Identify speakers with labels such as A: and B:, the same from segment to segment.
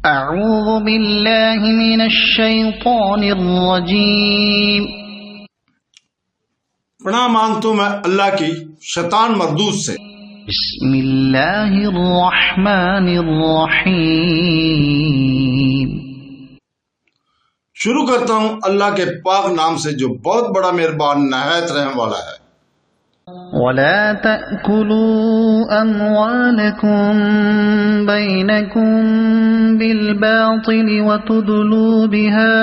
A: اعوذ باللہ من الشیطان الرجیم۔
B: پناہ مانگتا ہوں میں اللہ کی شیطان مردود سے۔
A: بسم اللہ الرحمن الرحیم۔
B: شروع کرتا ہوں اللہ کے پاک نام سے جو بہت بڑا مہربان نہایت رحم والا ہے۔
A: وَلَا تَأْكُلُوا أَمْوَالَكُمْ بَيْنَكُمْ بِالْبَاطِلِ وَتُدْلُوا بِهَا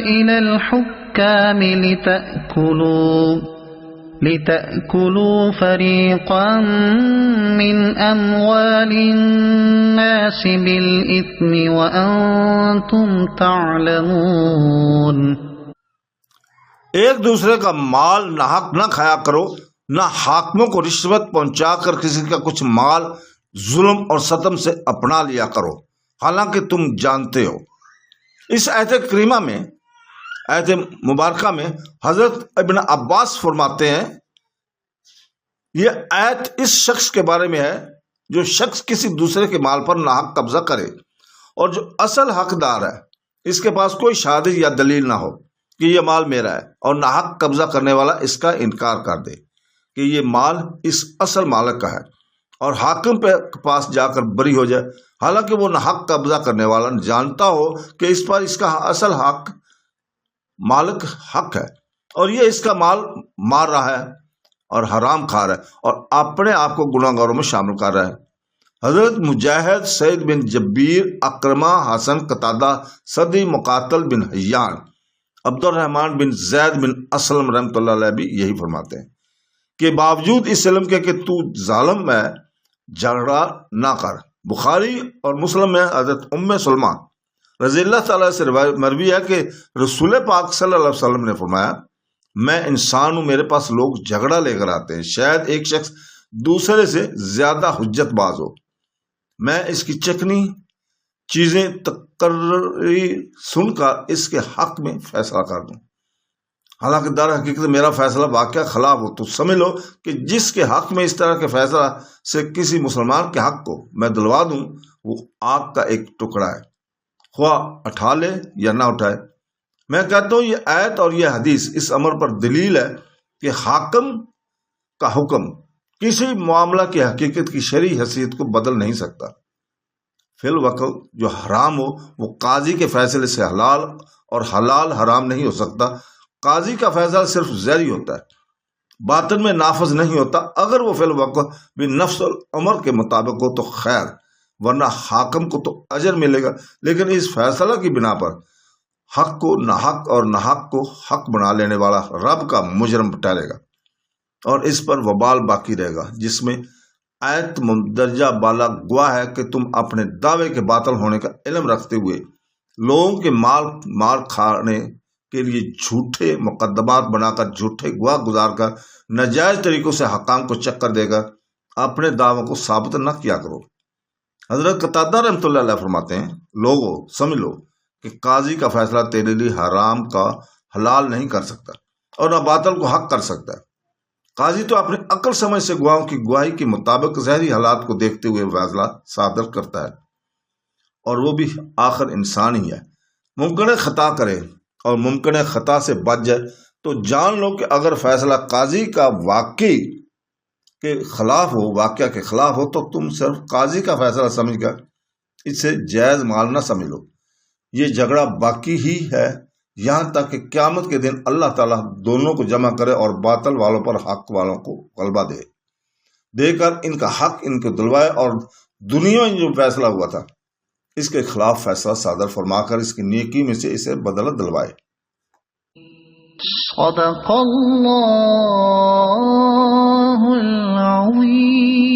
A: إِلَى الْحُكَّامِ لِتَأْكُلُوا فَرِيقًا مِّنْ أَمْوَالِ النَّاسِ بِالْإِثْمِ وَأَنْتُمْ تَعْلَمُونَ۔
B: ایک دوسرے کا مال ناحق نہ کھایا کرو، نہ حاکموں کو رشوت پہنچا کر کسی کا کچھ مال ظلم اور ستم سے اپنا لیا کرو، حالانکہ تم جانتے ہو۔ اس آیت کریمہ میں، آیت مبارکہ میں حضرت ابن عباس فرماتے ہیں، یہ آیت اس شخص کے بارے میں ہے جو شخص کسی دوسرے کے مال پر ناحق قبضہ کرے اور جو اصل حقدار ہے اس کے پاس کوئی شہادت یا دلیل نہ ہو کہ یہ مال میرا ہے، اور ناحق قبضہ کرنے والا اس کا انکار کر دے کہ یہ مال اس اصل مالک کا ہے، اور حاکم کے پاس جا کر بری ہو جائے، حالانکہ وہ ناحق قبضہ کرنے والا جانتا ہو کہ اس پر اس کا اصل حق مالک حق ہے، اور یہ اس کا مال مار رہا ہے اور حرام کھا رہا ہے اور اپنے آپ کو گناہ گاروں میں شامل کر رہا ہے۔ حضرت مجاہد، سعید بن جبیر، اکرمہ، حسن قتادہ، صدی مقاتل بن حیان، عبد الرحمن بن زید بن اسلم رحمۃ اللہ علیہ بھی یہی فرماتے ہیں کہ باوجود اس علم کے کہ تو ظالم ہے، جھگڑا نہ کر۔ بخاری اور مسلم میں حضرت ام سلمہ رضی اللہ تعالیٰ سے مروی ہے کہ رسول پاک صلی اللہ علیہ وسلم نے فرمایا، میں انسان ہوں، میرے پاس لوگ جھگڑا لے کر آتے ہیں، شاید ایک شخص دوسرے سے زیادہ حجت باز ہو، میں اس کی چکنی چیزیں تقرری سن کر اس کے حق میں فیصلہ کر دوں، حالانکہ در حقیقت میرا فیصلہ واقعہ خلاف ہو۔ تو سمجھ لو کہ جس کے حق میں اس طرح کے فیصلہ سے کسی مسلمان کے حق کو میں دلوا دوں، وہ آگ کا ایک ٹکڑا ہے، خواہ اٹھا لے یا نہ اٹھائے۔ میں کہتا ہوں یہ آیت اور یہ حدیث اس امر پر دلیل ہے کہ حاکم کا حکم کسی معاملہ کی حقیقت کی شرعی حیثیت کو بدل نہیں سکتا۔ فی الوقت جو حرام ہو وہ قاضی کے فیصلے سے حلال اور حلال حرام نہیں ہو سکتا۔ قاضی کا فیصلہ صرف ظاہری ہوتا ہے، باطن میں نافذ نہیں ہوتا۔ اگر وہ فی الوقت بھی نفس الامر کے مطابق ہو تو خیر، ورنہ حاکم کو تو اجر ملے گا، لیکن اس فیصلہ کی بنا پر حق کو ناحق اور ناحق کو حق بنا لینے والا رب کا مجرم ٹھہرے گا، اور اس پر وبال باقی رہے گا، جس میں آیت مندرجہ بالا گواہ ہے کہ تم اپنے دعوے کے باطل ہونے کا علم رکھتے ہوئے لوگوں کے مال کھانے کے لیے جھوٹے مقدمات بنا کر، جھوٹے گواہ گزار کر، ناجائز طریقوں سے حکام کو چکر دے کر اپنے دعووں کو ثابت نہ کیا کرو۔ حضرت قتادہ رحمۃ اللہ علیہ فرماتے ہیں، لوگوں سمجھ لو کہ قاضی کا فیصلہ تیرے لیے حرام کا حلال نہیں کر سکتا اور نہ باطل کو حق کر سکتا ہے۔ قاضی تو اپنی عقل سمجھ سے گواہوں کی گواہی کے مطابق ظاہری حالات کو دیکھتے ہوئے فیصلہ صادر کرتا ہے، اور وہ بھی آخر انسان ہی ہے، ممکن ہے خطا کرے اور ممکن ہے خطا سے بچ جائے۔ تو جان لو کہ اگر فیصلہ قاضی کا واقعہ کے خلاف ہو تو تم صرف قاضی کا فیصلہ سمجھ کر اسے جائز مال نہ سمجھ لو۔ یہ جھگڑا باقی ہی ہے یہاں تک کہ قیامت کے دن اللہ تعالیٰ دونوں کو جمع کرے اور باطل والوں پر حق والوں کو غلبہ دے کر ان کا حق ان کو دلوائے، اور دنیا میں جو فیصلہ ہوا تھا اس کے خلاف فیصلہ صادر فرما کر اس کی نیکی میں سے اسے بدلت دلوائے۔
A: صدق اللہ العظیم۔